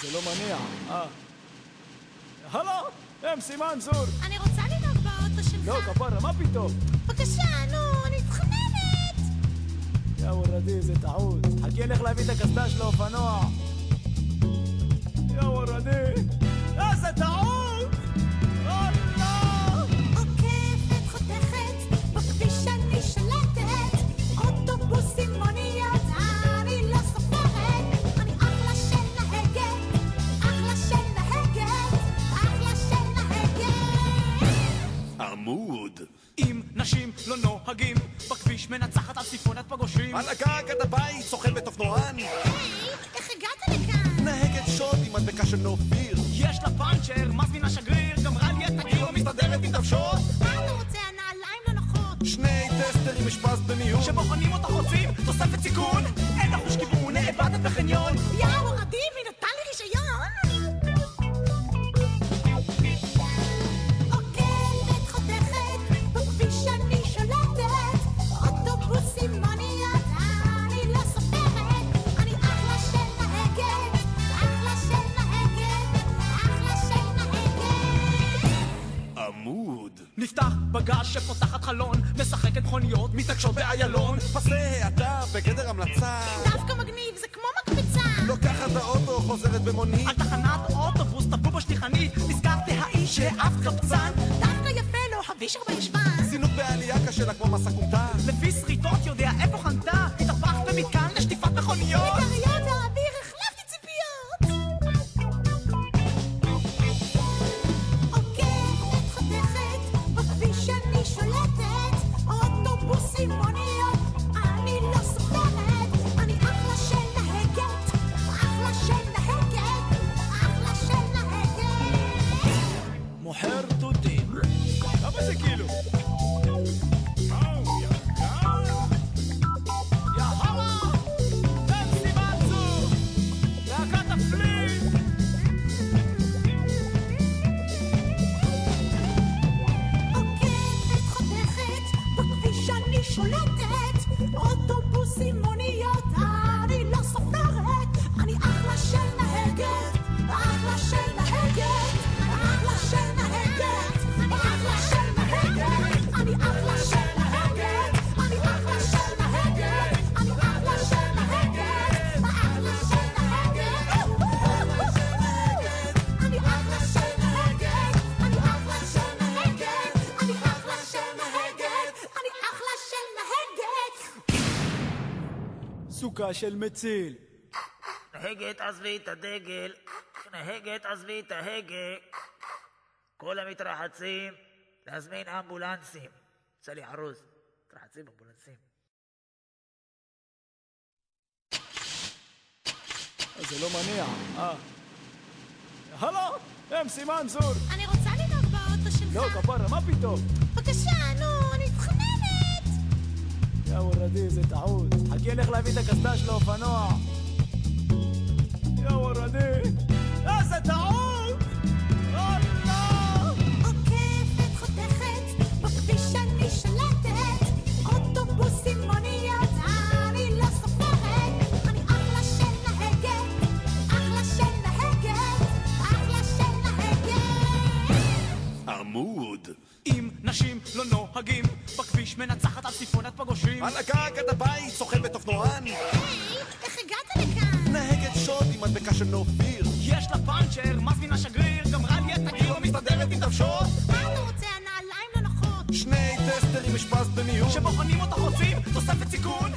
זה לא מניע. הלו, MC מנזור. אני רוצה לנהוג באוטו שלך. לא, כפרה, מה פתאום? בבקשה, נו, אני מתחננת. יא וולדי, זה טעות. חכי, אלך להביא את הקסדה של האופנוע. יא וולדי, איזה טעות! אללה! עוקפת, חותכת, בכביש אני שלטת, אוטובוסים, מוניות, אני לא סופרת, אני אחלה של נהגת, אחלה של נהגת, אחלה של נהגת. עמוד. אם נשים לא נוהגים בכביש, מנצחת על סיפונת פגושים. על הקרקע הבית סוחבת אופנוען, היי, איך הגעת לכאן? נהגת שוט עם מדבקה של נופיר, יש לה פאנצ'ר, מזמינה שגריר, גמרה לי את הגיר, מסתדרת עם דוושות, מה אתה רוצה? הנעליים לא נוחות. שני טסטרים אשפז במיון, שבוחנים אותך רוצים, תוספת סיכון, אין לחוש כיוון, נאבדת בחניון. יאו, עדי, מי נתן לי רישיון? עוקבת, חותכת, בכביש אני שולטת, אוטובוסים, מוניות, אני לא סופרת, אני אחלה של נהגת, אחלה של נהגת, אחלה של נהגת. עמוד. נפתח בגז שפותחת חלון, משחקת מכוניות, מתעקשות באיילון. פסי האטה בגדר המלצה, דווקא מגניב, זה כמו מקפצה. לוקחת האוטו, חוזרת במונית, על תחנת אוטובוס, טפו בשליחני, נזכרתי האיש שאף קבצן. דווקא יפה לו, הבישר בישבן. זינוק בעלייה קשה לה כמו מסע כומתה, לפי שריטות יודע איפה חנתה, התהפך במתקן לשטיפת מכוניות. גריות האוויר, החלפתי ציפיות. עוקבת, חותכת, בכביש אני שולטת, אוטובוסים, מוניות, אני לא סופרת, אני אחלה של נהגת, אחלה של נהגת, אחלה של נהגת. מוכר תותים. כמה זה כאילו? יא הווה! MC מנזור! להקת הפליט! עוקבת, חותכת, בכביש אני שולטת, אוטובוסים, מוניות, אני לא סופרת, אני אחלה של נהגת, אחלה של נהגת, אחלה של נהגת, אחלה של נהגת, אני אחלה של נהגת, אני אחלה של נהגת, אני אחלה של נהגת, אחלה של נהגת, אני אחלה של נהגת, אני אחלה של נהגת, אני אחלה של נהגת, אני אחלה של נהגת. סוכה של מציל. נהגת עזבי את הדגל, נהגת עזבי את ההגה, כל המתרחצים להזמין אמבולנסים. צלי ערוז, מתרחצים אמבולנסים. זה לא מניע. הלו, MC מנזור. אני רוצה לנהוג באוטו שלך. לא, כפרה, מה פתאום? בבקשה, נו, אני מתחננת. יא וולדי, זה טעות. חכי, אלך להביא את הקסדה של האופנוע. יא וולדי, איזה טעות! אללה! עוקפת, חותכת, בכביש אני שלטת, אוטובוסים, מוניות, אני לא סופרת, אני אחלה של נהגת, אחלה של נהגת, אחלה של נהגת. עמוד. אם נשים לא נוהגים בכביש, מנצחת על סיפונת פגושים. על הקרקע הבית סוחבת אופנוען, היי, איך הגעת לכאן? נהגת שוט עם מדבקה של נופיר, יש לה פאנצ'ר, מזמינה שגריר, גמרה לי את הגיר, מסתדרת עם דוושות, מה אתה רוצה? הנעליים לא נוחות. שני טסטרים אשפז במיון, שבוחנים אותך רוצים, תוספת סיכון,